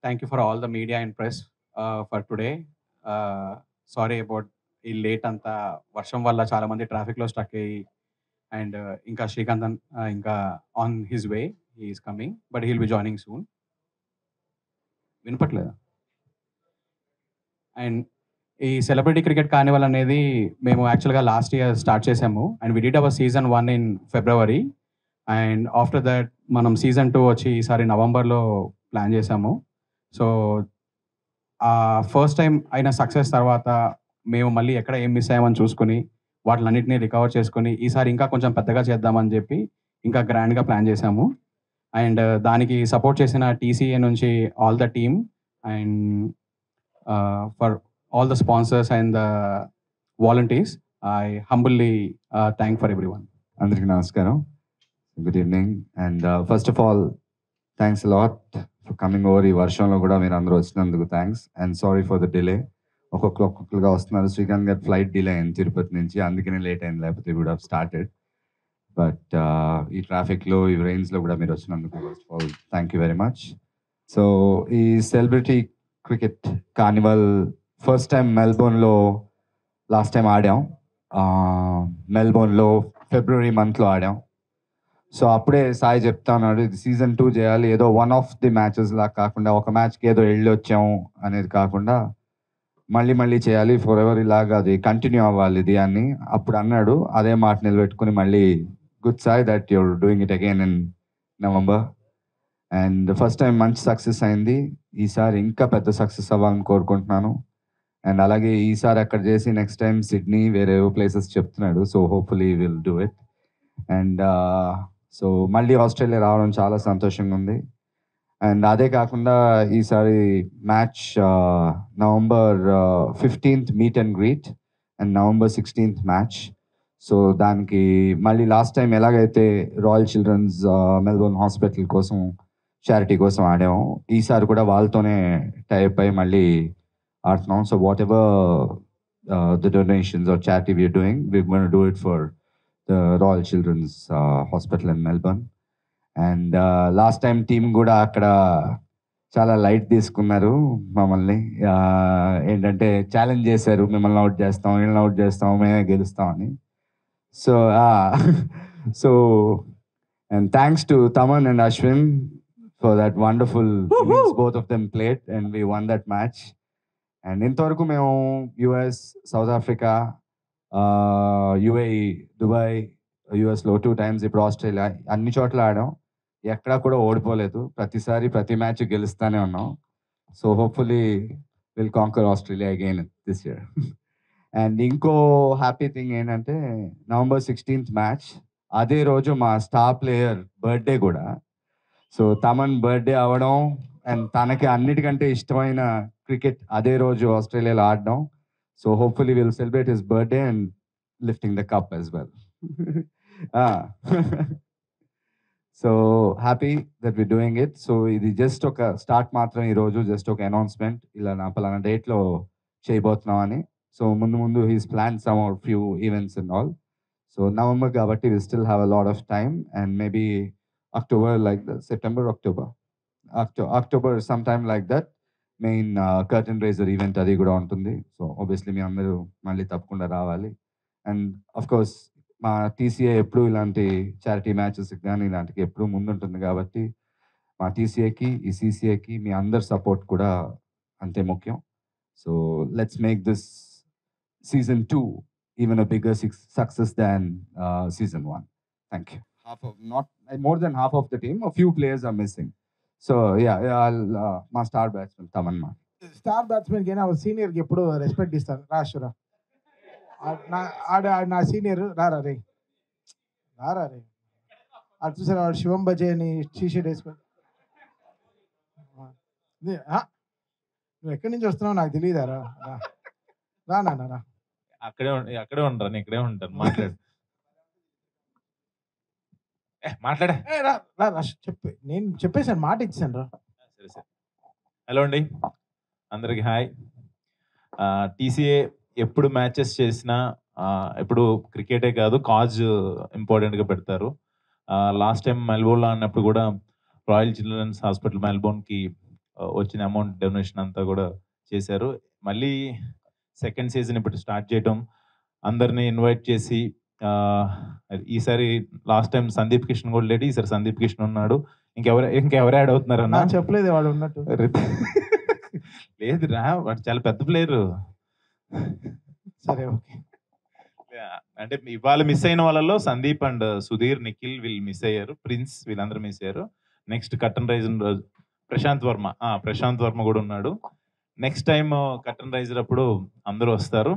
thank you for all the media and press for today. Sorry about ఈ late అంతా వర్షం వల్ల చాలా మంది ట్రాఫిక్లో స్టక్ అయ్యి అండ్ ఇంకా శ్రీకాంత్ ఇంకా on his way he's coming but he'll be joining soon. వినపట్లేదా? అండ్ ఈ సెలబ్రిటీ క్రికెట్ కార్నివల్ అనేది మేము యాక్చువల్గా లాస్ట్ ఇయర్ స్టార్ట్ చేసాము and we did our season 1 in February and after that మనం సీజన్ 2 వచ్చి ఈసారి నవంబర్లో ప్లాన్ చేసాము. సో ఫస్ట్ టైం అయిన సక్సెస్ తర్వాత మేము మళ్ళీ ఎక్కడ ఏం మిస్ అయ్యామని చూసుకొని వాటిలన్నింటినీ రికవర్ చేసుకొని ఈసారి ఇంకా కొంచెం పెద్దగా చేద్దామని చెప్పి ఇంకా గ్రాండ్గా ప్లాన్ చేసాము. అండ్ దానికి సపోర్ట్ చేసిన టీసీఏ నుంచి all the team and for all the sponsors and the volunteers I humbly thank for every one. అందరికీ నమస్కారం, good evening. And first of all thanks lot for coming over. ఈ వర్షంలో కూడా మీరు అందరూ వచ్చినందుకు thanks and sorry for the delay. ఒక్కొక్కరుగా వస్తున్నారు. శ్రీకాంత్ గారి ఫ్లైట్ డిలే అయింది తిరుపతి నుంచి, అందుకనే లేట్ అయింది, లేకపోతే వుడ్ హావ్ స్టార్టెడ్. బట్ ఈ ట్రాఫిక్లో ఈ రైన్స్లో కూడా మీరు వచ్చినందుకు first of all thank you very much. So ఈ celebrity cricket carnival first time మెల్బోర్న్లో లాస్ట్ టైం ఆడాం. మెల్బోర్న్లో ఫిబ్రవరి మంత్లో ఆడాం. సో అప్పుడే సాయి చెప్తా ఉన్నాడు, ఇది సీజన్ 2 చేయాలి, ఏదో వన్ ఆఫ్ ది మ్యాచెస్ లాగా కాకుండా, ఒక మ్యాచ్కి ఏదో వెళ్ళి వచ్చాము అనేది కాకుండా మళ్ళీ చేయాలి, ఫర్ ఎవర్ ఇలాగా అది కంటిన్యూ అవ్వాలి ఇది అని అప్పుడు అన్నాడు. అదే మాట నిలబెట్టుకుని మళ్ళీ good Sai that your doing it again in November. And first time మంచి సక్సెస్ అయింది. ఈసారి ఇంకా పెద్ద సక్సెస్ అవ్వాలని కోరుకుంటున్నాను. అండ్ అలాగే ఈసారి అక్కడ చేసి నెక్స్ట్ టైం సిడ్నీ వేరే ప్లేసెస్ చెప్తున్నాడు. So hopefully will do it. And so మళ్ళీ ఆస్ట్రేలియా రావడం చాలా సంతోషంగా ఉంది. అండ్ అదే కాకుండా ఈసారి match November 15th meet and greet and November 16th match. So దానికి మళ్ళీ లాస్ట్ టైం ఎలాగైతే రాయల్ చిల్డ్రన్స్ మెల్బోర్న్ హాస్పిటల్ కోసం చారిటీ కోసం ఆడాము, ఈసారి కూడా వాళ్ళతోనే టైప్ అయి మళ్ళీ ఆడుతున్నాం. So whatever the donations or charity we're doing, we're going to do it for the Royal Children's Hospital in Melbourne. And last time team కూడా అక్కడ చాలా లైట్ తీసుకున్నారు మమ్మల్ని. ఏంటంటే ఛాలెంజ్ చేశారు, మిమ్మల్ని అవుట్ చేస్తాం, వీళ్ళని అవుట్ చేస్తాం, మేమే గెలుస్తామని. So so and thanks to Thaman and Ashwin for that wonderful innings both of them played and we won that match. And ఇంతవరకు మేము US, south Africa, UAE, Dubai, యుఎస్లో 2 times, ఇప్పుడు ఆస్ట్రేలియా, అన్ని చోట్ల ఆడాం. ఎక్కడా కూడా ఓడిపోలేదు. ప్రతిసారి ప్రతి మ్యాచ్ గెలుస్తూనే ఉన్నాం. So hopefully will conquer Australia again this year. And ఇంకో హ్యాపీ థింగ్ ఏంటంటే నవంబర్ 16th మ్యాచ్, అదే రోజు మా స్టార్ ప్లేయర్ బర్త్డే కూడా. సో తమన్ బర్త్డే అవ్వడం అండ్ తనకి అన్నిటికంటే ఇష్టమైన క్రికెట్ అదే రోజు ఆస్ట్రేలియాలో ఆడడం. So hopefully will celebrate his birthday and lifting the cup as well. So happy that we doing it. So ఇది జస్ట్ ఒక స్టార్ట్ మాత్రం, ఈరోజు జస్ట్ ఒక అనౌన్స్మెంట్, ఇలా నా పలానా డేట్లో చేయబోతున్నాం అని. సో ముందు he's plan some or few events and all. So November కాబట్టి we still have a lot of time and maybe October like that, September, October some time like that main curtain raiser event అది కూడా ఉంటుంది. So obviously మీ అందరూ మళ్ళీ తప్పకుండా రావాలి. And of course మా TCA ఎప్పుడు ఇలాంటి చారిటీ మ్యాచెస్ కానీ ఇలాంటికి ఎప్పుడు ముందుంటుంది కాబట్టి మా టీసీఏకి, ఈ సీసీఏకి మీ అందరి సపోర్ట్ కూడా అంతే ముఖ్యం. So let's make this season 2 even a bigger success than season 1. Thank you. Not more than half of the team, a few players are missing. So yeah, I'll my star batsman Taman ma. Star batsman ki na senior ki eppudu respect istaru. Rashura నా senior రారా రే అది చూసారా, వాడు శివం బజే అని T shirt వేసుకొని. నువ్వు ఎక్కడి నుంచి వస్తున్నావు నాకు తెలియదారా, రా నాన్న రా. అక్కడే ఉంటాను, ఇక్కడే ఉంటాను. మాట్లాడే చెప్పి నేను చెప్పేసాను, మాట ఇచ్చాను రా. సరే. హలో అండి, అందరికి హాయ్. టీసీఏ ఎప్పుడు మ్యాచెస్ చేసినా ఎప్పుడు క్రికెటే కాదు, కాజ్ ఇంపార్టెంట్గా పెడతారు. లాస్ట్ టైం మెల్బోర్న్లో అన్నప్పుడు కూడా రాయల్ చిల్డ్రన్స్ హాస్పిటల్ మెల్బోర్న్కి వచ్చిన అమౌంట్ డొనేషన్ అంతా కూడా చేశారు. మళ్ళీ సెకండ్ సీజన్ ఇప్పుడు స్టార్ట్ చేయటం, అందరినీ ఇన్వైట్ చేసి ఈసారి లాస్ట్ టైం సందీప్ కిషన్ కూడా లేడు, ఈసారి సందీప్ కిషన్ ఉన్నాడు. ఇంకెవరు యాడ్ అవుతున్నారన్నా? చెప్పలేదు వాడు ఉన్నట్టు. లేదు రా, వాడు చాలా పెద్ద ప్లేయరు. సరే ఓకే. అంటే ఇవాళ మిస్ అయిన వాళ్ళలో సందీప్ అండ్ సుధీర్, నిఖిల్ వీళ్ళు మిస్ అయ్యారు, ప్రిన్స్ వీళ్ళందరూ మిస్ అయ్యారు. నెక్స్ట్ కర్టన్ రైజర్ రోజు ప్రశాంత్ వర్మ కూడా ఉన్నాడు. నెక్స్ట్ టైం కర్టన్ రైజర్ అప్పుడు అందరూ వస్తారు.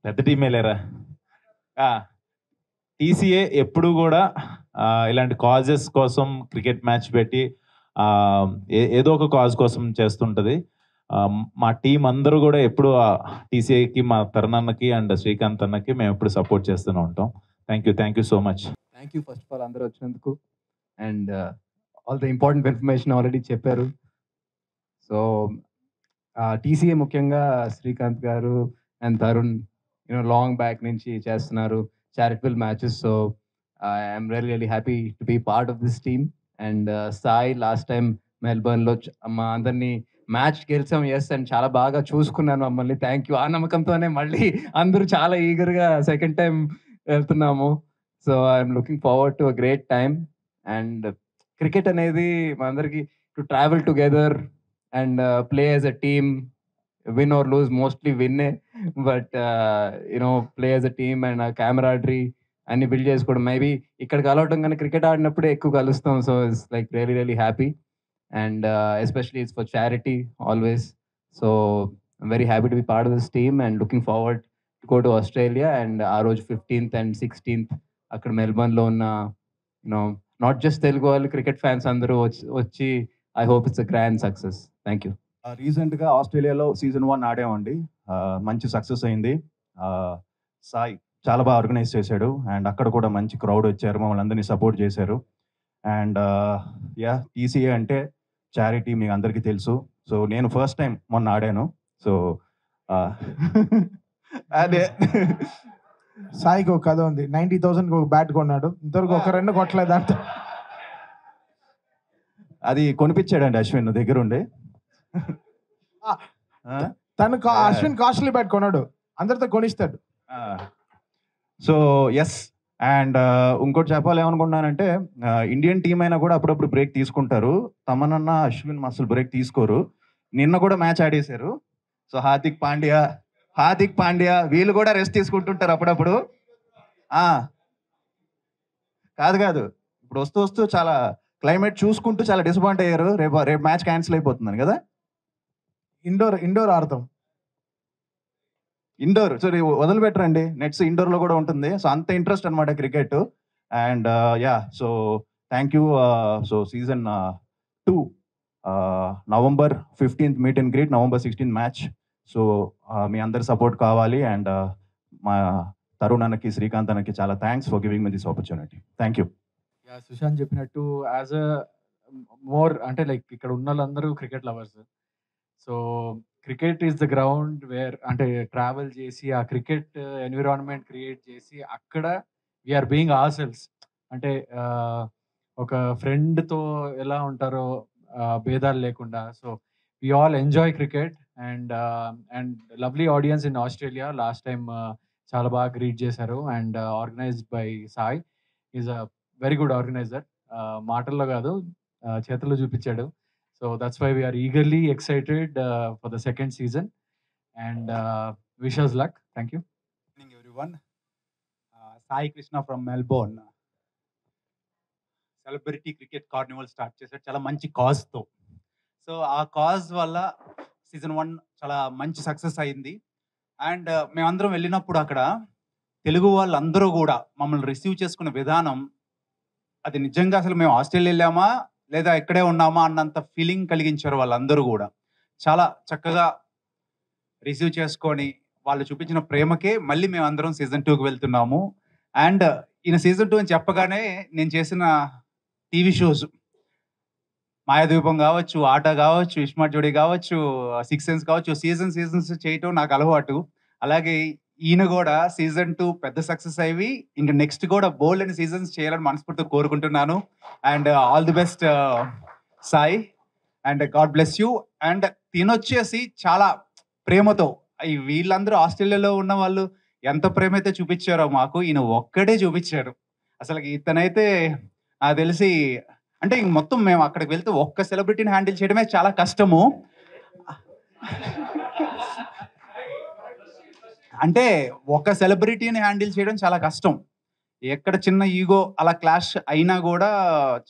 పెద్ద టీమే లేరా. టీసీఏ ఎప్పుడు కూడా ఇలాంటి కాజెస్ కోసం క్రికెట్ మ్యాచ్ పెట్టి ఏదో ఒక కాజ్ కోసం చేస్తుంటుంది. మా టీం అందరూ కూడా ఎప్పుడు టీసీఏకి, మా తరుణన్నకి అండ్ శ్రీకాంత్ అన్నకి మేము ఎప్పుడు సపోర్ట్ చేస్తూనే ఉంటాం. Thank you so much. Thank you first of all అందరూ వచ్చినందుకు. And all the important information already చెప్పారు. సో టీసీఏ ముఖ్యంగా శ్రీకాంత్ గారు అండ్ తరుణ్ లాంగ్ బ్యాక్ నుంచి చేస్తున్నారు charitable matches. So I'm really happy to be part of this team. And Sai last time మెల్బర్న్లో మా అందరినీ మ్యాచ్ గెలిచాం, ఎస్, అండ్ చాలా బాగా చూసుకున్నాను మమ్మల్ని. Thank you. ఆ నమ్మకంతోనే మళ్ళీ అందరూ చాలా ఈగర్గా సెకండ్ టైం వెళ్తున్నాము. So I'm looking forward to a great time. And cricket అనేది మా అందరికి to travel together and play as a team, win or lose, mostly విన్నే, but play as a team and ఆ కెమెరాడరీ అన్ని build చేసుకోవడం. Maybe ఇక్కడ కలవటం కానీ క్రికెట్ ఆడినప్పుడే ఎక్కువ కలుస్తాం. So it's like really happy. And especially it's for charity always. So I'm very happy to be part of this team and looking forward to go to Australia and our 15th and 16th అక్కడ మెల్బర్న్లో ఉన్న not just Telugu వాళ్ళు cricket fans అందరూ వచ్చి I hope it's a grand success. Thank you. రీసెంట్గా ఆస్ట్రేలియాలో season 1 ఆడామండి. మంచి success అయింది. సాయి చాలా బాగా ఆర్గనైజ్ చేశాడు అండ్ అక్కడ కూడా మంచి క్రౌడ్ వచ్చారు, మమ్మల్ని అందరినీ సపోర్ట్ చేశారు. అండ్ టీసీఏ అంటే చారిటీ మీకు అందరికీ తెలుసు. సో నేను ఫస్ట్ టైం మొన్న ఆడాను. సో అదే సాయికి ఒక కథ ఉంది. 90,000 ఒక బ్యాట్ కొన్నాడు, ఇంతవరకు ఒక రన్ కొట్టలేదంట. అది కొనిపించాడండి అశ్విన్ దగ్గరుండి. తను అశ్విన్ కాస్ట్లీ బ్యాట్ కొన్నాడు, అందరితో కొనిస్తాడు. So yes. అండ్ ఇంకోటి చెప్పాలేమనుకున్నానంటే ఇండియన్ టీం అయినా కూడా అప్పుడప్పుడు బ్రేక్ తీసుకుంటారు. తమనన్న అశ్విన్ అసలు బ్రేక్ తీసుకోరు. నిన్న కూడా మ్యాచ్ ఆడేశారు. సో హార్దిక్ పాండ్యా వీళ్ళు కూడా రెస్ట్ తీసుకుంటుంటారు అప్పుడప్పుడు. కాదు ఇప్పుడు వస్తూ చాలా క్లైమేట్ చూసుకుంటూ చాలా డిసప్పాయింట్ అయ్యారు. రేపు మ్యాచ్ క్యాన్సిల్ అయిపోతుందని కదా. ఇండోర్ ఆడతాం. ఇండోర్ సరే వదిలిపెట్టరండి, నెట్స్ ఇండోర్లో కూడా ఉంటుంది. సో అంత ఇంట్రెస్ట్ అనమాట cricket. And so thank you. So season 2 November 15th meet and greet, November 16th match. So మీ అందరి సపోర్ట్ కావాలి. అండ్ మా తరుణ్ అన్నకి, శ్రీకాంత్ అన్నకి చాలా thanks for giving me this opportunity. Thank you. Sushanth చెప్పినట్టు యాజ్ అ మోర్ అంటే లైక్ ఇక్కడ ఉన్న వాళ్ళందరూ cricket lovers. So cricket is the ground where అంటే ట్రావెల్ చేసి ఆ క్రికెట్ ఎన్విరాన్మెంట్ క్రియేట్ చేసి అక్కడ వీఆర్ బీయింగ్ అవర్ సెల్స్. అంటే ఒక ఫ్రెండ్తో ఎలా ఉంటారో భేదాలు లేకుండా. So we all enjoy cricket and lovely audience in Australia. Last time చాలా బాగా గ్రీట్ చేశారు and organised by Sai. Is a very good organiser. మాటల్లో కాదు చేతుల్లో చూపించాడు. So that's why we are eagerly excited for the second season and wish us luck. Thank you. Good evening everyone. Sai Krishna from Melbourne. Celebrity Cricket Carnival start చేశారు చాలా మంచి కాజ్తో. So ఆ cause వల్ల season 1 చాలా మంచి success అయింది. And మేమందరం వెళ్ళినప్పుడు అక్కడ తెలుగు వాళ్ళందరూ కూడా మమ్మల్ని రిసీవ్ చేసుకునే విధానం అది నిజంగా అసలు మేము ఆస్ట్రేలియా వెళ్ళామా లేదా ఇక్కడే ఉన్నామా అన్నంత ఫీలింగ్ కలిగించారు. వాళ్ళందరూ కూడా చాలా చక్కగా రిసీవ్ చేసుకొని వాళ్ళు చూపించిన ప్రేమకే మళ్ళీ మేము అందరం సీజన్ 2కి వెళ్తున్నాము. అండ్ ఈయన సీజన్ 2 అని చెప్పగానే నేను చేసిన టీవీ షోస్ మాయాద్వీపం కావచ్చు, ఆట కావచ్చు, ఇస్మార్ట్ జోడీ కావచ్చు, 6 సెన్స్ కావచ్చు, సీజన్స్ చేయటం నాకు అలవాటు. అలాగే ఈయన కూడా సీజన్ 2 పెద్ద సక్సెస్ అయ్యి ఇంకా నెక్స్ట్ కూడా బోల్డ్ అని సీజన్స్ చేయాలని మనస్ఫూర్తిగా కోరుకుంటున్నాను. And all the best Sai, and god bless you. And తినొచ్చేసి చాలా ప్రేమతో, వీళ్ళందరూ ఆస్ట్రేలియాలో ఉన్న వాళ్ళు ఎంత ప్రేమ అయితే చూపించారో మాకు, ఈయన ఒక్కడే చూపించారు. అసలు ఇతనైతే నాకు తెలిసి అంటే ఇంక మొత్తం మేము అక్కడికి వెళ్తే ఒక్క సెలబ్రిటీని హ్యాండిల్ చేయడమే చాలా కష్టము. అంటే ఒక సెలబ్రిటీని హ్యాండిల్ చేయడం చాలా కష్టం. ఎక్కడ చిన్న ఈగో అలా క్లాష్ అయినా కూడా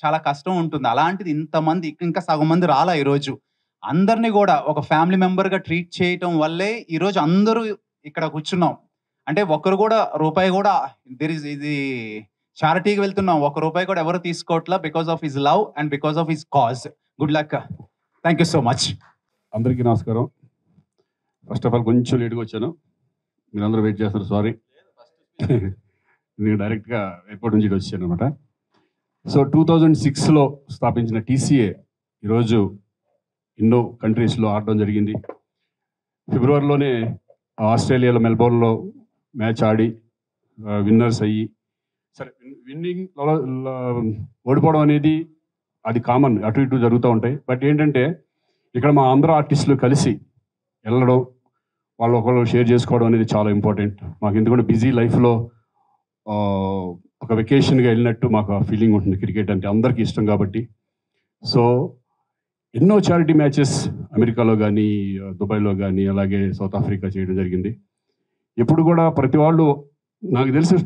చాలా కష్టం ఉంటుంది. అలాంటిది ఇంతమంది, ఇంకా సగం మంది రాలా ఈరోజు, అందరినీ కూడా ఒక ఫ్యామిలీ మెంబర్గా ట్రీట్ చేయటం వల్లే ఈరోజు అందరూ ఇక్కడ కూర్చున్నాం. అంటే ఒక్కరు కూడా రూపాయి కూడా ఇది చారిటీకి వెళ్తున్నాం, ఒక రూపాయి కూడా ఎవరు తీసుకోవట్లా, because of his love and because of his cause. Good luck, thank you so much. అందరికీ నమస్కారం. ఫస్ట్ ఆఫ్ ఆల్ కొంచెం లేట్గా వచ్చాను, మీరందరూ వెయిట్ చేస్తారు, సారీ. నేను డైరెక్ట్గా ఎయిర్పోర్ట్ నుంచి వచ్చాను అనమాట. సో 2006లో స్థాపించిన టీసీఏ ఈరోజు ఎన్నో కంట్రీస్లో ఆడడం జరిగింది. ఫిబ్రవరిలోనే ఆస్ట్రేలియాలో మెల్బోర్న్లో మ్యాచ్ ఆడి విన్నర్స్ అయ్యి, సరే విన్నింగ్ ఓడిపోవడం అనేది అది కామన్, అటు ఇటు జరుగుతూ ఉంటాయి. బట్ ఏంటంటే ఇక్కడ మా అందరూ ఆర్టిస్టులు కలిసి వెళ్ళడం, వాళ్ళు ఒకళ్ళు షేర్ చేసుకోవడం అనేది చాలా ఇంపార్టెంట్ మాకు. ఎందుకంటే బిజీ లైఫ్లో ఒక వెకేషన్గా వెళ్ళినట్టు మాకు ఆ ఫీలింగ్ ఉంటుంది. క్రికెట్ అంటే అందరికీ ఇష్టం కాబట్టి. సో ఎన్నో చారిటీ మ్యాచెస్ అమెరికాలో కానీ దుబాయ్లో కానీ అలాగే సౌత్ ఆఫ్రికా చేయడం జరిగింది. ఎప్పుడు కూడా ప్రతి వాళ్ళు నాకు తెలిసి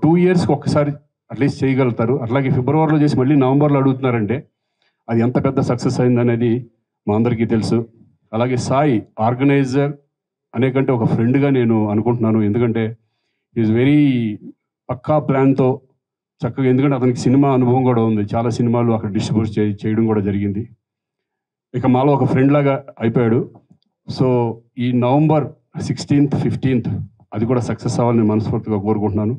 2 yearsకి ఒక్కసారి అట్లీస్ట్ చేయగలుగుతారు. అట్లాగే ఫిబ్రవరిలో చేసి మళ్ళీ నవంబర్లో అడుగుతున్నారంటే అది ఎంత పెద్ద సక్సెస్ అయిందనేది మా అందరికీ తెలుసు. అలాగే సాయి ఆర్గనైజర్ అనే కంటే ఒక ఫ్రెండ్గా నేను అనుకుంటున్నాను. ఎందుకంటే ఈజ్ వెరీ పక్కా ప్లాన్తో చక్కగా, ఎందుకంటే అతనికి సినిమా అనుభవం కూడా ఉంది, చాలా సినిమాలు అక్కడ డిస్ట్రిబ్యూట్ చేయడం కూడా జరిగింది. ఇక మాలో ఒక ఫ్రెండ్ లాగా అయిపోయాడు. సో ఈ నవంబర్ 16th, 15th అది కూడా సక్సెస్ అవ్వాలని మనస్ఫూర్తిగా కోరుకుంటున్నాను.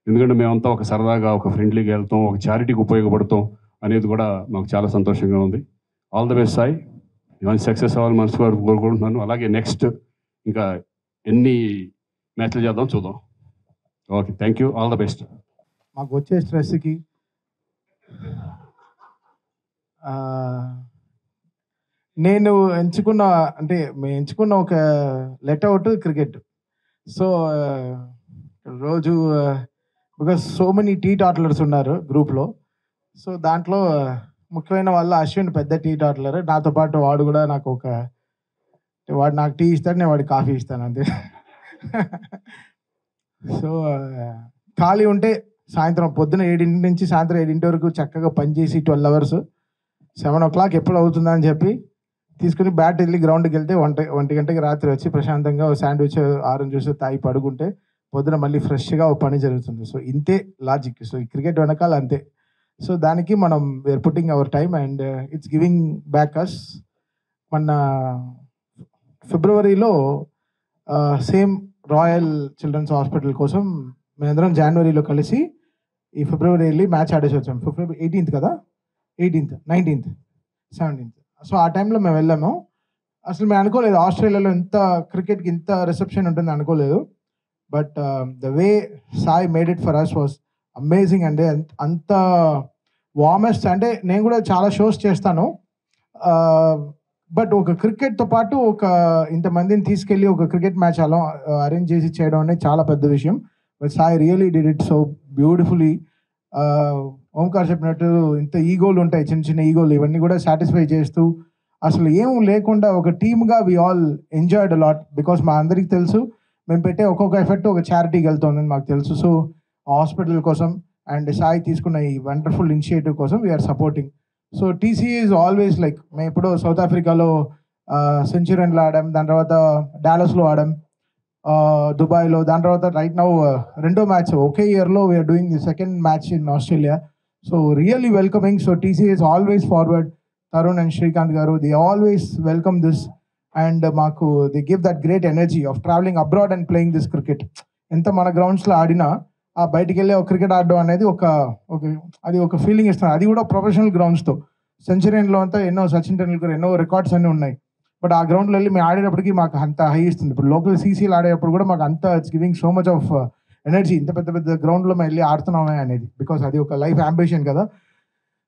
ఎందుకంటే మేమంతా ఒక సరదాగా ఒక ఫ్రెండ్లీగా వెళ్తాం, ఒక చారిటీకి ఉపయోగపడతాం అనేది కూడా మాకు చాలా సంతోషంగా ఉంది. ఆల్ ద బెస్ట్ సాయి, ఇవన్నీ సక్సెస్ అవ్వాలని మనస్ఫూర్తిగా కోరుకుంటున్నాను. అలాగే నెక్స్ట్ ఇంకా ఎన్ని మ్యాచ్లు చేద్దాం చూద్దాం. Okay, thank you, all the best. మాకు వచ్చే స్ట్రెస్కి నేను ఎంచుకున్న మేము ఎంచుకున్న ఒక లెట్అవుట్ క్రికెట్. సో రోజు బికాస్ సో మెనీ టీ టాటలర్స్ ఉన్నారు గ్రూప్లో. సో దాంట్లో ముఖ్యమైన వాళ్ళు అశ్విన్ పెద్ద టీ టాటలర్, నాతో పాటు వాడు కూడా నాకు వాడు నాకు టీ ఇస్తాడు, నేను వాడికి కాఫీ ఇస్తాను అంతే. సో ఖాళీ ఉంటే సాయంత్రం పొద్దున 7 నుంచి సాయంత్రం 7 వరకు చక్కగా పనిచేసి 12 hours, 7 o'clock ఎప్పుడు అవుతుందా అని చెప్పి తీసుకుని బ్యాట్ వెళ్ళి గ్రౌండ్కి వెళ్తే 1 గంటకి రాత్రి వచ్చి ప్రశాంతంగా శాండ్విచ్ ఆరెంజ్ జ్యూస్ తాగి పడుకుంటే పొద్దున మళ్ళీ ఫ్రెష్గా ఒక పని జరుగుతుంది. సో ఇంతే లాజిక్. సో ఈ క్రికెట్ వెనకాల అంతే. సో దానికి మనం we're putting our time and it's giving back us. మొన్న ఫిబ్రవరిలో సేమ్ రాయల్ చిల్డ్రన్స్ హాస్పిటల్ కోసం మేమందరం జనవరిలో కలిసి ఈ ఫిబ్రవరి వెళ్ళి మ్యాచ్ ఆడేసి వచ్చాం. ఫిబ్రవరి 18th కదా, 18th, 19th, 17th. సో ఆ టైంలో మేము వెళ్ళాము. అసలు మేము అనుకోలేదు ఆస్ట్రేలియాలో ఇంత క్రికెట్కి ఇంత రిసెప్షన్ ఉంటుంది అనుకోలేదు. But the way Sai made it for us was amazing అండి. అంత వార్మెస్ట్. అంటే నేను కూడా చాలా షోస్ చేస్తాను, బట్ ఒక క్రికెట్తో పాటు ఇంతమందిని తీసుకెళ్ళి ఒక క్రికెట్ మ్యాచ్ అలా అరేంజ్ చేసి చేయడం అనేది చాలా పెద్ద విషయం. But Sai really did it so beautifully. Omkar చెప్పినట్టు ఇంత ఈగోలు ఉంటాయి, చిన్న చిన్న ఈగోలు, ఇవన్నీ కూడా సాటిస్ఫై చేస్తూ అసలు ఏం లేకుండా ఒక టీమ్గా we all enjoyed a lot. Because మా అందరికీ తెలుసు మేము పెట్టే ఒక్కొక్క ఎఫెక్ట్ ఒక చారిటీకి వెళ్తుందని మాకు తెలుసు. సో హాస్పిటల్ కోసం అండ్ సాయి తీసుకున్న ఈ వండర్ఫుల్ ఇనిషియేటివ్ కోసం we are supporting. So TCA is always like, మేము ఇప్పుడు సౌత్ ఆఫ్రికాలో సెంచురీన్లో ఆడాం, దాని తర్వాత డాలస్లో ఆడాం, దుబాయ్లో, దాని తర్వాత రైట్ నౌ 2వ మ్యాచ్ ఒకే ఇయర్లో we're doing the 2nd match in Australia. So really welcoming. So TCA is always forward. Tarun and Srikanth గారు, they always welcome this and మాకు they give that great energy of traveling abroad and playing this cricket. ఎంత మన గ్రౌండ్స్లో ఆడినా ఆ బయటికి వెళ్ళి ఒక క్రికెట్ ఆడడం అనేది అది ఒక ఫీలింగ్ ఇస్తుంది. అది కూడా ప్రొఫెషనల్ గ్రౌండ్స్తో. సెంచరీన్లో అంతా ఎన్నో సచిన్ టెండూల్కర్ ఎన్నో రికార్డ్స్ అన్నీ ఉన్నాయి. బట్ ఆ గ్రౌండ్లో వెళ్ళి మేము ఆడేటప్పటికి మాకు అంత హై ఇస్తుంది. ఇప్పుడు లోకల్ సీసీలు ఆడేటప్పుడు కూడా మాకు అంత it's giving so much of energy. ఇంత పెద్ద పెద్ద గ్రౌండ్లో మేము వెళ్ళి ఆడుతున్నామే అనేది, బికాస్ అది ఒక లైఫ్ అంబిషన్ కదా.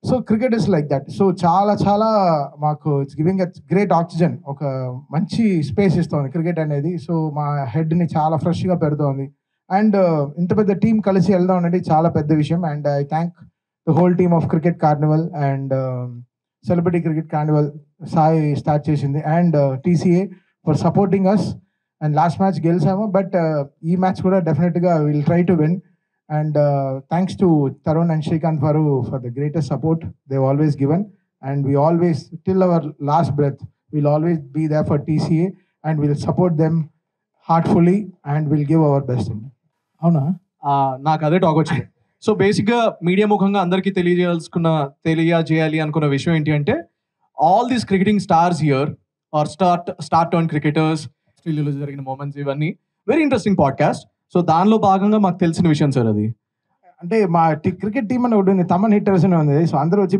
So cricket is like that. So చాలా చాలా మాకు it's giving a great oxygen, ఒక మంచి స్పేస్ ఇస్తుంది క్రికెట్ అనేది. సో మా హెడ్ని చాలా ఫ్రెష్గా పెడుతోంది. అండ్ ఇంత పెద్ద టీం కలిసి వెళ్దాం అనేది చాలా పెద్ద విషయం. And I thank the whole team of cricket carnival and celebrity cricket carnival Sai start చేసింది, and TCA for supporting us. And last match గెలిచాము, బట్ ఈ మ్యాచ్ కూడా డెఫినెట్గా will try to win. And thanks to Tarun and Srikanth Varu for the greatest support they've always given. And we always, till our last breath, we'll always be there for TCA and we'll support them heartfully and we'll give our best. అవునా? నాకు అదే talk వచ్చింది. So బేసిక్గా media ముఖంగా అందరికీ తెలియజేయాలి అనుకున్న విషయం ఏంటి అంటే, all these cricketing stars here are star turn cricketers, ఆస్ట్రేలియాలో జరిగిన మూమెంట్స్, ఇవన్నీ వెరీ ఇంట్రెస్టింగ్ పాడ్కాస్ట్. సో దానిలో భాగంగా మాకు తెలిసిన విషయం సార్ అది. అంటే మా క్రికెట్ టీం అని ఒకటి ఉంది, తమన్ హిట్టర్స్ అని ఉంది. సో అందరూ వచ్చి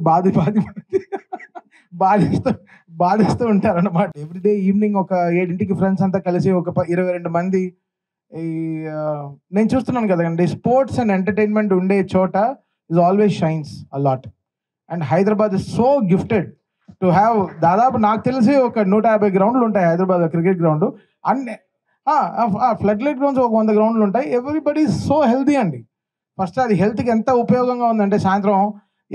బాధిస్తూ ఉంటారు అన్నమాట. ఎవ్రీడే ఈవినింగ్ ఒక 7ంటికి ఫ్రెండ్స్ అంతా కలిసి ఒక 22 మంది, ఈ నేను చూస్తున్నాను కదండి, స్పోర్ట్స్ అండ్ ఎంటర్టైన్మెంట్ ఉండే చోట is always shines a lot. And Hyderabad is so gifted to have, దాదాపు నాకు తెలిసి ఒక 150 గ్రౌండ్లు ఉంటాయి హైదరాబాద్ క్రికెట్ గ్రౌండ్. అన్ని ఫ్లడ్ లైట్ గ్రౌండ్స్ ఒక 100 గ్రౌండ్లు ఉంటాయి. ఎవ్రీబడి సో హెల్తీ అండి. ఫస్ట్ అది హెల్త్కి ఎంత ఉపయోగంగా ఉందంటే, సాయంత్రం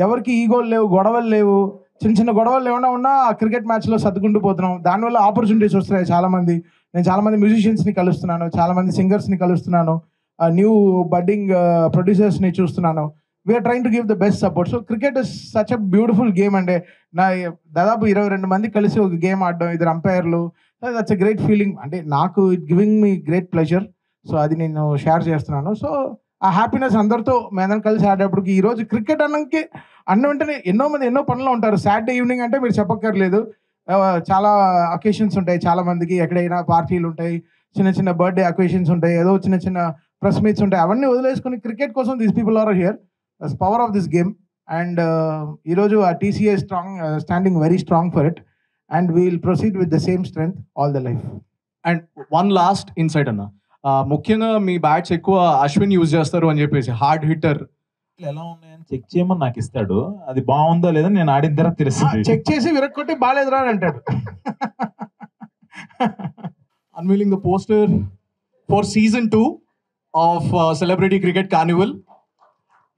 ఎవరికి ఈగోలు లేవు, గొడవలు లేవు, చిన్న చిన్న గొడవలు ఏమైనా ఉన్నా ఆ క్రికెట్ మ్యాచ్లో సర్దుకుంటూ పోతున్నాం. దానివల్ల ఆపర్చునిటీస్ వస్తున్నాయి చాలామంది. నేను చాలామంది మ్యూజిషియన్స్ని కలుస్తున్నాను, చాలామంది సింగర్స్ని కలుస్తున్నాను, న్యూ బడ్డింగ్ ప్రొడ్యూసర్స్ని చూస్తున్నాను. We are trying to give the best support. So cricket is such a beautiful game అండి. దాదాపు 22 మంది కలిసి ఒక గేమ్ ఆడడం, 2 అంపైర్లు, దట్స్ ఎ గ్రేట్ ఫీలింగ్. అంటే నాకు it giving me great pleasure. So అది నేను షేర్ చేస్తున్నాను. సో ఆ హ్యాపీనెస్ అందరితో మేమందరం కలిసి ఆడేటప్పటికి, ఈరోజు క్రికెట్ అన్న వెంటనే ఎన్నో మంది ఎన్నో పనులు ఉంటారు. సాటర్డే ఈవినింగ్ అంటే మీరు చెప్పక్కర్లేదు, చాలా అకేషన్స్ ఉంటాయి చాలా మందికి, ఎక్కడైనా పార్టీలు ఉంటాయి, చిన్న చిన్న బర్త్డే అకేషన్స్ ఉంటాయి, ఏదో చిన్న చిన్న ప్రెస్ మీట్స్ ఉంటాయి. అవన్నీ వదిలేసుకొని క్రికెట్ కోసం these people are here. That's power of this game. And ఈరోజు ఆ TCA standing very strong for it. And we will proceed with the same strength all the life. And one last insight అన్న, ముఖ్యంగా మీ bats ఎక్కువ Ashwin use చేస్తారు అని చెప్పేసి, hard hitter ఎలా ఉన్నాయని చెక్ చేయమని నాకు ఇస్తాడు. అది బాగుందో లేదో నేను ఆడిన తర్వాత తెలుస్తుంది. చెక్ చేసి విరక్కొట్టి బాగాలేదురా అని అంటాడు. Unveiling the poster for season 2 of celebrity cricket carnival.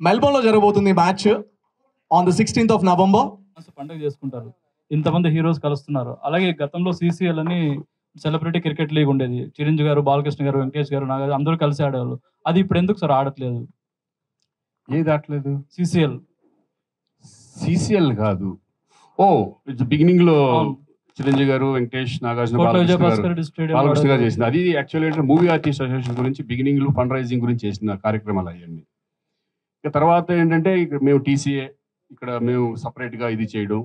మెల్బోర్న్లో జరగబోతుంది match on the 16th of November. పండుగ చేసుకుంటారు, ఇంతమంది హీరోస్ కలుస్తున్నారు. అలాగే గతంలో CCL అని సెలబ్రిటీ క్రికెట్ లీగ్ ఉండేది. చిరంజీవి గారు, బాలకృష్ణ గారు, వెంకటేష్ గారు, నాగార్జున అందరూ కలిసి ఆడేవాళ్ళు. అది ఇప్పుడు ఎందుకు సార్ ఆడట్లేదు? ఏది ఆడలేదు? CCL కాదు. ఓ ఇట్స్ బిగినింగ్ లో చిరంజీవి గారు, వెంకటేష్, నాగార్జున, బాలకృష్ణ గారు చేసింది. అది యాక్చువల్లీ మూవీ ఆర్టిస్ట్ అసోసియేషన్ గురించి బిగినింగ్ లో ఫండ్ రైజింగ్ గురించి చేసిన కార్యక్రమాలు అయ్యండి. ఇక తర్వాత ఏంటంటే ఇక్కడ మేము TCA, ఇక్కడ మేము సపరేట్గా ఇది చేయడం.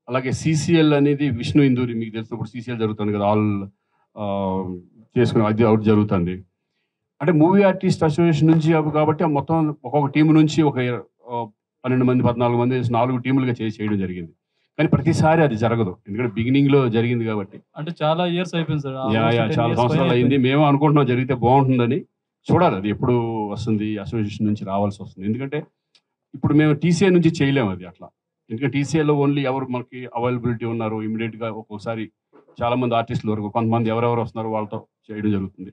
అలాగే CCL అనేది విష్ణు ఇందూరి, మీకు తెలిసినప్పుడు CCL జరుగుతుంది కదా, ఆల్ చేసుకుని అది అవుట్ జరుగుతుంది. అంటే మూవీ ఆర్టిస్ట్ అసోసియేషన్ నుంచి కాబట్టి మొత్తం ఒక్కొక్క టీం నుంచి ఒక 12 మంది 14 మంది 4 టీములుగా చేయడం జరిగింది. కానీ ప్రతిసారి అది జరగదు, ఎందుకంటే బిగినింగ్ లో జరిగింది కాబట్టి. అంటే చాలా ఇయర్స్ అయిపోయింది సార్. చాలా సంవత్సరాలు అయింది. మేము అనుకుంటున్నాం జరిగితే బాగుంటుందని. చూడాలి అది ఎప్పుడు వస్తుంది, అసోసియేషన్ నుంచి రావాల్సి వస్తుంది. ఎందుకంటే ఇప్పుడు మేము TCA నుంచి చేయలేము అది అట్లా. ఎందుకంటే TCAలో ఓన్లీ ఎవరు మనకి అవైలబిలిటీ ఉన్నారు ఇమీడియట్గా ఒక్కొక్కసారి చాలా మంది ఆర్టిస్టుల వరకు కొంతమంది ఎవరెవరు వస్తున్నారో వాళ్ళతో చేయడం జరుగుతుంది.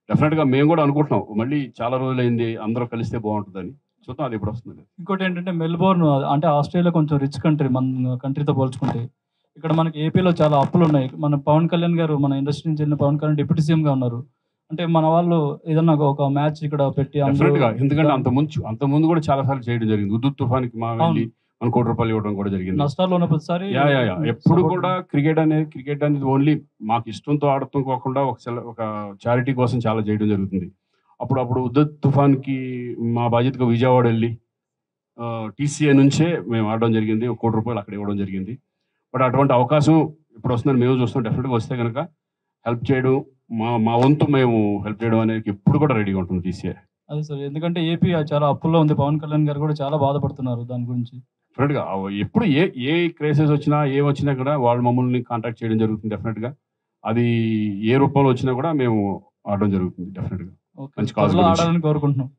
డెఫినెట్గా మేము కూడా అనుకుంటున్నాం మళ్ళీ చాలా రోజులైంది అందరూ కలిస్తే బాగుంటుందని. చూద్దాం అది ఎప్పుడు వస్తుంది. ఇంకోటి ఏంటంటే మెల్బోర్న్ అంటే ఆస్ట్రేలియా కొంచెం రిచ్ కంట్రీ మన కంట్రీతో పోల్చుకుంటే. ఇక్కడ మనకి ఏపీలో చాలా అప్పులు ఉన్నాయి. మన పవన్ కళ్యాణ్ గారు, మన ఇండస్ట్రీ నుంచి వెళ్ళిన పవన్ కళ్యాణ్ డిప్యూటీ సీఎంగా ఉన్నారు. అంటే మన వాళ్ళు ఏదన్నా ఒక మ్యాచ్ ఇక్కడ పెట్టి, ఎందుకంటే అంత ముందు కూడా చాలా సార్లు చేయడం జరిగింది. ఉద్దు తుఫాన్కి మా వెళ్ళి మన ₹1 కోటి ఇవ్వడం కూడా జరిగింది. నష్టాలు ఉన్న ప్రతిసారి ఎప్పుడు కూడా క్రికెట్ అనేది ఓన్లీ మాకు ఇష్టంతో ఆడటం కాకుండా ఒక చారిటీ కోసం చాలా చేయడం జరుగుతుంది. అప్పుడు ఉద్దు తుఫాన్కి మా బాధ్యతగా విజయవాడ వెళ్ళి TCA నుంచే మేము ఆడడం జరిగింది. ₹1 కోటి అక్కడ ఇవ్వడం జరిగింది. బట్ అటువంటి అవకాశం ఇప్పుడు వస్తుందని మేము చూస్తాం. డెఫినెట్గా వస్తే కనుక హెల్ప్ చేయడం, మా వంతు మేము హెల్ప్ చేయడం అనేది ఎప్పుడు కూడా రెడీగా ఉంటుంది TCA. అదే సార్, ఎందుకంటే ఏపీ చాలా అప్పుల్లో ఉంది. పవన్ కళ్యాణ్ గారు కూడా చాలా బాధపడుతున్నారు దాని గురించి. డెఫినెట్గా ఎప్పుడు ఏ క్రైసిస్ వచ్చినా ఏమొచ్చినా కూడా వాళ్ళు మమ్మల్ని కాంటాక్ట్ చేయడం జరుగుతుంది. డెఫినెట్గా అది ఏ రూపంలో వచ్చినా కూడా మేము ఆడడం జరుగుతుంది. డెఫినెట్గా మంచి కాజ్ ఆడాలని కోరుకుంటున్నాం,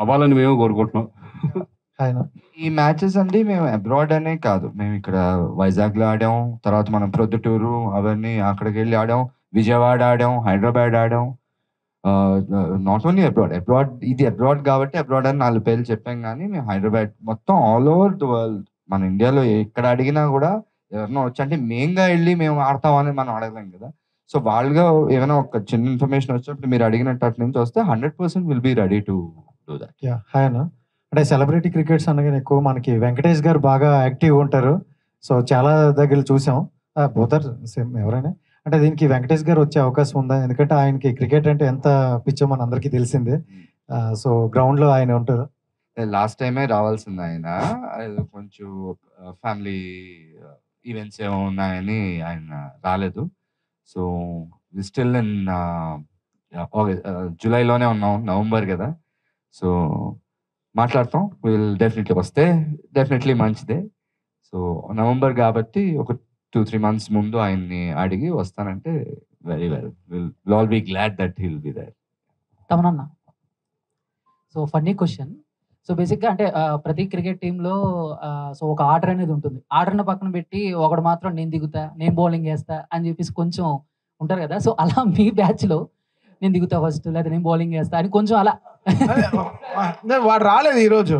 అవ్వాలని మేము కోరుకుంటున్నాం. ఈ మ్యాచెస్ అండి మేము అబ్రాడ్ అనే కాదు, మేము ఇక్కడ వైజాగ్లో ఆడాం, తర్వాత మనం ప్రొద్దుటూరు అవన్నీ అక్కడికి వెళ్ళి ఆడాం, విజయవాడ ఆడాం, హైదరాబాద్ ఆడాం. నాట్ ఓన్లీ అబ్రాడ్ ఇది అబ్రాడ్ కాబట్టి అబ్రాడ్ అని 4 పేర్లు చెప్పాం, కానీ మేము హైదరాబాద్ మొత్తం ఆల్ ఓవర్ ద వరల్డ్, మన ఇండియాలో ఎక్కడ అడిగినా కూడా ఎవరినో వచ్చి, అంటే మెయిన్గా వెళ్ళి మేము ఆడతామని మనం అడగలేం కదా. సో వాళ్ళుగా ఏమైనా ఒక చిన్న ఇన్ఫర్మేషన్ వచ్చినప్పుడు మీరు అడిగినట్టు అటు నుంచి వస్తే 100% will be ready to do that. Hi అన్న. అంటే సెలబ్రిటీ క్రికెట్స్ అనగానే ఎక్కువ మనకి వెంకటేష్ గారు బాగా యాక్టివ్ ఉంటారు. సో చాలా దగ్గర చూసాం, బోతర్ సేమ్ ఎవరైనా. అంటే దీనికి వెంకటేష్ గారు వచ్చే అవకాశం ఉందా? ఎందుకంటే ఆయనకి క్రికెట్ అంటే ఎంత పిచ్చో మన అందరికీ తెలిసిందే. సో గ్రౌండ్లో ఆయన ఉంటారు. లాస్ట్ టైమే రావాల్సింది ఆయన, కొంచెం ఫ్యామిలీ ఈవెంట్స్ ఏమో ఉన్నాయని ఆయన రాలేదు. సో స్టిల్ ఇన్ జూలైలోనే ఉన్నాం, నవంబర్ కదా. సో మాట్లాడతాం, విల్ డెఫినెట్లీ వస్తే డెఫినెట్లీ మంచిదే. సో నవంబర్ కాబట్టి ఒక 2-3 months ముందు ఆయన్ని అడిగి వస్తానంటే very well, will all be glad that he will be there. తమనన్న, సో ఫన్నీ క్వశ్చన్. సో బేసిక్గా అంటే ప్రతి క్రికెట్ టీంలో సో ఒక ఆర్డర్ అనేది ఉంటుంది. ఆర్డర్ని పక్కన పెట్టి ఒకడు మాత్రం నేను దిగుతా, నేను బౌలింగ్ వేస్తా అని చెప్పేసి కొంచెం ఉంటారు కదా. సో అలా మీ బ్యాచ్లో నేను దిగుతా ఫస్ట్, లేదా నేను బౌలింగ్ వేస్తా అని కొంచెం అలా వాడు రాలేదు ఈరోజు,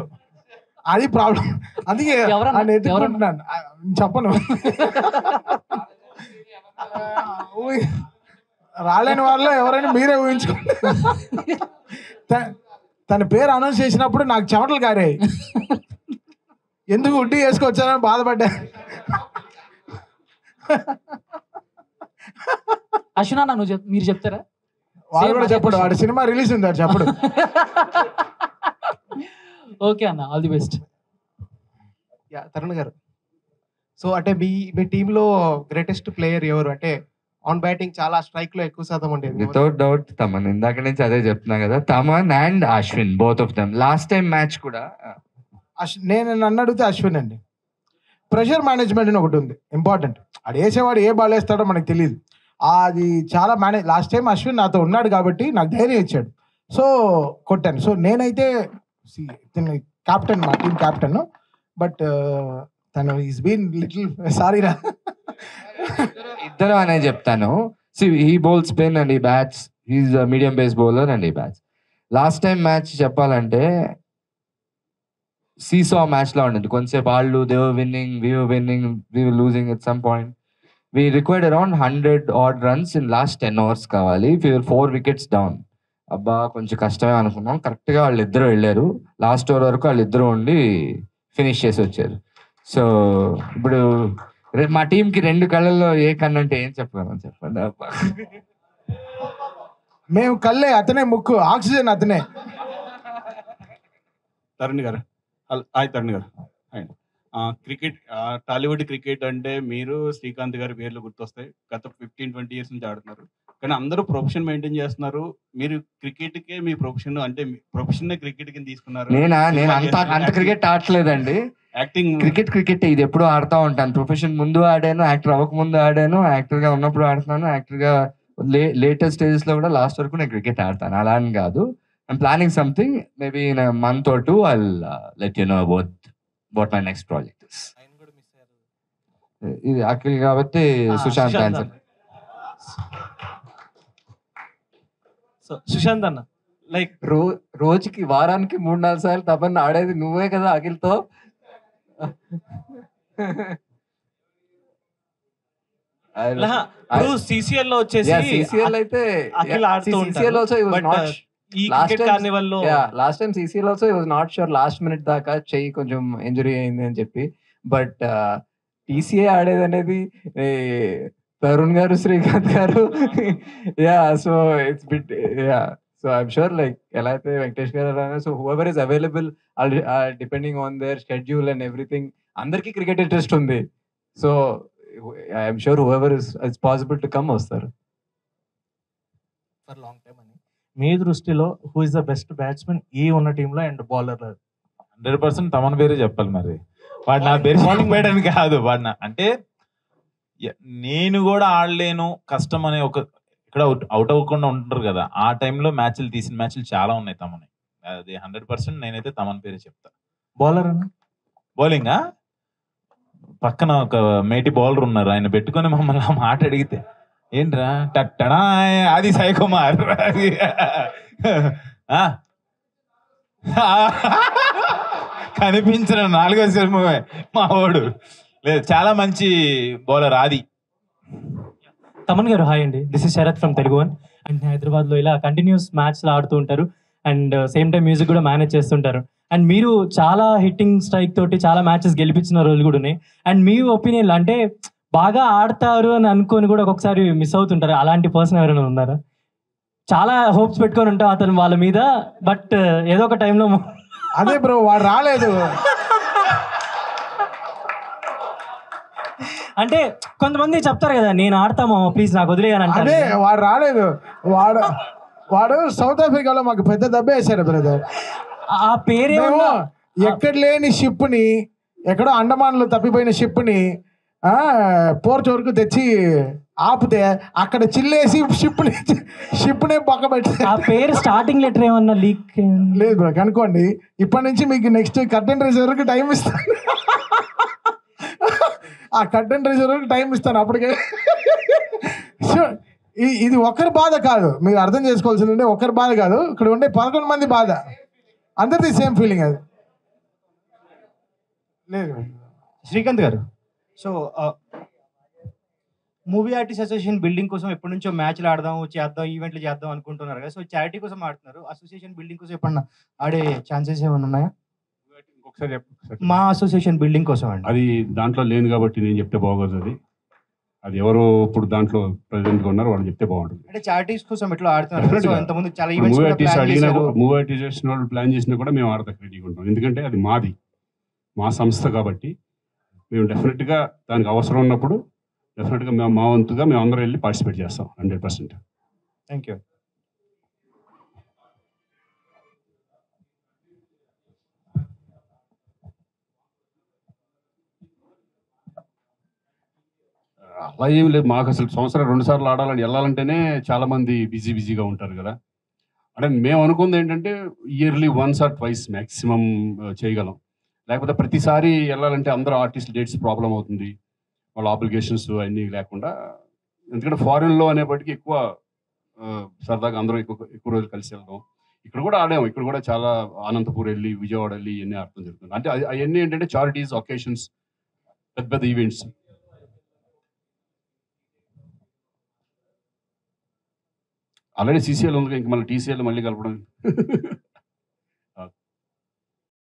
అది ప్రాబ్లం. అందుకే చెప్పను, రాలేని వాళ్ళు ఎవరైనా మీరే ఊహించుకోండి. తన పేరు అనౌన్స్ చేసినప్పుడు నాకు చెమటలు కారాయి, ఎందుకు ఉడ్డీ వేసుకొచ్చానని బాధపడ్డా. అశ్వినా, మీరు చెప్తారా? వాడు కూడా చెప్పడు, వాడు సినిమా రిలీజ్ ఉంది, వాడు చెప్పడు. ఓకే అన్న, ఆల్ ది బెస్ట్. తరుణ్ గారు, సో అంటే మీ టీంలో గ్రేటెస్ట్ ప్లేయర్ ఎవరు? అంటే ఆన్ బ్యాటింగ్ చాలా, స్ట్రైక్ లో ఎక్కువ శాతం ఉండేది. వితౌట్ డౌట్ తమన్, ఇందాక నుంచి అదే చెప్తున్నా కదా, Thaman and Ashwin, both of them. Last time match కూడా నన్ను అడిగితే అశ్విన్ అండి. ప్రెషర్ మేనేజ్మెంట్ అని ఒకటి ఉంది ఇంపార్టెంట్. అది వేసేవాడు ఏ బాల్ వేస్తాడో మనకు తెలియదు, అది చాలా మేనేజ్. లాస్ట్ టైం అశ్విన్ నాతో ఉన్నాడు కాబట్టి నాకు ధైర్యం ఇచ్చాడు, సో కొట్టాను. సో నేనైతే క్యాప్టెన్, మా టీం క్యాప్టెన్, బట్ తను ఈస్ బీన్ లిటిల్ సారీ రా. ఇద్దరు అనే చెప్తాను. He bowl spin and he bats, he's medium pace bowler and he bats. Last time match చెప్పాలంటే సీసా మ్యాచ్ లా ఉండేది. కొంతసేపు వాళ్ళు they were winning, we were losing at some point. We required around 100 odd runs in last 10 overs కావాలి. 4 wickets down. అబ్బా కొంచెం కష్టమే అనుకున్నాం. కరెక్ట్గా వాళ్ళిద్దరూ వెళ్ళారు, లాస్ట్ ఓవర్ వరకు వాళ్ళిద్దరూ ఉండి ఫినిష్ చేసి వచ్చారు. సో ఇప్పుడు మా టీంకి 2 కళ్ళల్లో ఏ కన్ను అంటే ఏం చెప్పగలను చెప్పండి. మేము కళ్ళే, అతనే ముక్కు, ఆక్సిజన్ అతనే. తరుణ్ గారు, హాయ్ తరుణ్ గారు. హాయ్. క్రికెట్, టాలీవుడ్ క్రికెట్ అంటే మీరు శ్రీకాంత్ గారి పేర్లు గుర్తొస్తాయి. గత 15-20 years నుంచి ఆడుతున్నారు, కానీ అందరూ ప్రొఫెషన్ మెయింటైన్ చేస్తున్నారు. మీరు క్రికెట్కే మీ ప్రొఫెషన్, అంటే ప్రొఫెషన్ క్రికెట్ కింద తీసుకున్నారు. నేను అంత క్రికెట్ ఆడలేదండి. యాక్టింగ్ క్రికెట్ ఇది ఎప్పుడు ఆడుతూ ఉంటాను. ప్రొఫెషన్ ముందు ఆడాను, యాక్టర్ అవ్వక ముందు ఆడాను, యాక్టర్ గా ఉన్నప్పుడు ఆడుతున్నాను, యాక్టర్ గా లేటెస్ట్ స్టేజెస్ లో కూడా లాస్ట్ వరకు నేను క్రికెట్ ఆడతాను. అలా అని కాదు. I'm planning something, maybe in a month or 2 I'll let you know about what my next project is. ఇది అఖిల్ కాబట్టి సుశాంత్ ఆన్సర్. సో సుశాంత్ అన్న, లైక్ రోజుకి వారానికి 3-4 సార్లు తపన్న ఆడేది నువ్వే కదా అఖిల్తో. సిసిఎల్ లో వచ్చేసి సిసిఎల్ అయితే అఖిల్ ఆడుతూ ఉంటాడు. ఈ క్రికెట్ కార్నివల్ లో last time CCL also he was not sure, last minute దాకా చెయ్యి కొంచెం ఇంజరీ అయింది అని చెప్పి. బట్ టీసీఏ ఆడేది అనేది తరుణ్ గారు, శ్రీకాంత్ గారు, yeah so it's bit, yeah so I'm sure like ఎలా అయితే వెంకటేష్ గారు, so whoever is available depending on their schedule and everything, అందరికీ క్రికెట్ ఇంట్రెస్ట్ ఉంది. So I'm sure whoever is possible to come వస్తారు. ఫర్ లాంగ్ టైమ్ అని మీ దృష్టిలో who is the best batsmen ఈ ఉన్న టీంలో అండ్ బౌలర్? 100% తమన్ పేరే చెప్పాలి. మరి వాడు నా పేరు బౌలింగ్ వేయడానికి కాదు, వాడు అంటే నేను కూడా ఆడలేను కష్టం అనే ఒక ఇక్కడ అవుట్ అవ్వకుండా ఉంటారు కదా, ఆ టైంలో తీసిన మ్యాచ్లు చాలా ఉన్నాయి తమని. అది 100% నేనైతే తమన్ పేరే చెప్తా. బౌలర్ అన్న బౌలింగా పక్కన ఒక మేటి బౌలర్ ఉన్నారు, ఆయన పెట్టుకొని మమ్మల్ని ఆ మాట అడిగితే ఏంట్రా టట్టడా అది సాయి కుమార్ అది ఆ? కనిపించిన 4వ సినిమా మా వాడు. లేదు, చాలా మంచి బౌలర్ ఆది. తమన్ గారు హాయ్ అండి, this is Sharath from Telugu one. And హైదరాబాద్లో ఇలా కంటిన్యూస్ మ్యాచ్లు ఆడుతూ ఉంటారు అండ్ సేమ్ టైం మ్యూజిక్ కూడా మేనేజ్ చేస్తుంటారు. అండ్ మీరు చాలా హిట్టింగ్ స్ట్రైక్ తోటి చాలా మ్యాచెస్ గెలిపించిన రోజులు కూడా ఉన్నాయి. అండ్ మీ ఒపీనియన్ అంటే బాగా ఆడతారు అని అనుకొని కూడా ఒక్కొక్కసారి మిస్ అవుతుంటారు, అలాంటి పర్సన్ ఎవరైనా ఉన్నారా? చాలా హోప్స్ పెట్టుకొని ఉంటాం అతను వాళ్ళ మీద, బట్ ఏదో ఒక టైంలో అదే బ్రో వాడు రాలేదు. అంటే కొంతమంది చెప్తారు కదా నేను ఆడతామో ప్లీజ్ నాకు వదిలేయని అంటే. అదే వాడు రాలేదు. వాడు సౌత్ ఆఫ్రికాలో మాకు పెద్ద దెబ్బ వేశాడు బ్రదర్. ఆ పేరేమో ఎక్కడ లేని షిప్ని, ఎక్కడో అండమాన్లో తప్పిపోయిన షిప్ని పోర్ట్ వరకు తెచ్చి ఆపితే అక్కడ చిల్లేసి షిప్నే పక్క పెట్టి. ఆ పేరు స్టార్టింగ్ లెటర్ ఏమన్నా లీక్ లేదు బ్రో, కనుక్కోండి. ఇప్పటి నుంచి మీకు నెక్స్ట్ కర్టెన్ రైజ్ వరకు టైం ఇస్తాను. ఆ కర్టెన్ రైజ్ వరకు టైం ఇస్తాను అప్పటికే. ఇది ఒకరి బాధ కాదు, మీరు అర్థం చేసుకోవాల్సింది. ఒకరి బాధ కాదు, ఇక్కడ ఉండే 11 మంది బాధ, అందరిది సేమ్ ఫీలింగ్. అది లేదు శ్రీకాంత్ గారు, so movie artist association building కోసం ఎప్పటి నుంచో మ్యాచ్లు ఆడదాం, చేద్దాం, ఈవెంట్లు చేద్దాం అనుకుంటున్నారు కదా. సో చారిటీ కోసం ఆడుతున్నారు, అసోసియేషన్ బిల్డింగ్ కోసం ఎప్పుడన్నా ఆడే ఛాన్సెస్ ఏమైనా ఉన్నాయా? మా అసోసియేషన్ బిల్డింగ్ కోసం అండి. అది దాంట్లో లేదు కాబట్టి నేను చెప్తే బాగోదు. అది ఎవరు ఇప్పుడు దాంట్లో ప్రెసిడెంట్ గా ఉన్నారు వాళ్ళు చెప్తే బాగుంటుంది. అంటే చారిటీస్ కోసం ఎట్లా ఆడుతున్నారు? సో ఎంతమంది చాలా ఈవెంట్స్ మూవీ కూడా ఆర్టిస్ట్ ప్లాన్ అడిగినా చేశారు. మూవీ ఆర్టిస్ట్ వాళ్ళు ప్లాన్ చేసినా కూడా మేము ఆడతా రెడీగా ఉంటాం. ఎందుకంటే అది మాది, మా సంస్థ కాబట్టి మేము డెఫినెట్గా దానికి అవసరం ఉన్నప్పుడు డెఫినెట్గా మేము మా వంతుగా మేము అందరం వెళ్ళి పార్టిసిపేట్ చేస్తాం 100%. Thank you. అలా ఏం లేదు, మాకు అసలు సంవత్సరం 2 సార్లు ఆడాలని వెళ్ళాలంటేనే చాలా మంది బిజీగా ఉంటారు కదా. అంటే మేము అనుకుంది ఏంటంటే ఇయర్లీ 1 or 2 మ్యాక్సిమం చేయగలం. లేకపోతే ప్రతిసారి వెళ్ళాలంటే అందరూ ఆర్టిస్ట్ డేట్స్ ప్రాబ్లం అవుతుంది, వాళ్ళ ఆబ్లిగేషన్స్ అన్నీ లేకుండా. ఎందుకంటే ఫారిన్లో అనేప్పటికీ ఎక్కువ సరదాగా అందరూ ఎక్కువ రోజులు కలిసి వెళ్దాం. ఇక్కడ కూడా ఆడాము, ఇక్కడ కూడా చాలా అనంతపూర్ వెళ్ళి విజయవాడ వెళ్ళి ఇవన్నీ ఆడటం జరుగుతుంది. అంటే అవన్నీ ఏంటంటే చారిటీస్, ఒకేషన్స్, పెద్ద ఈవెంట్స్. ఆల్రెడీ సీసీఎల్ ఉంది, ఇంక మళ్ళీ టీసీఎల్ మళ్ళీ కలపడం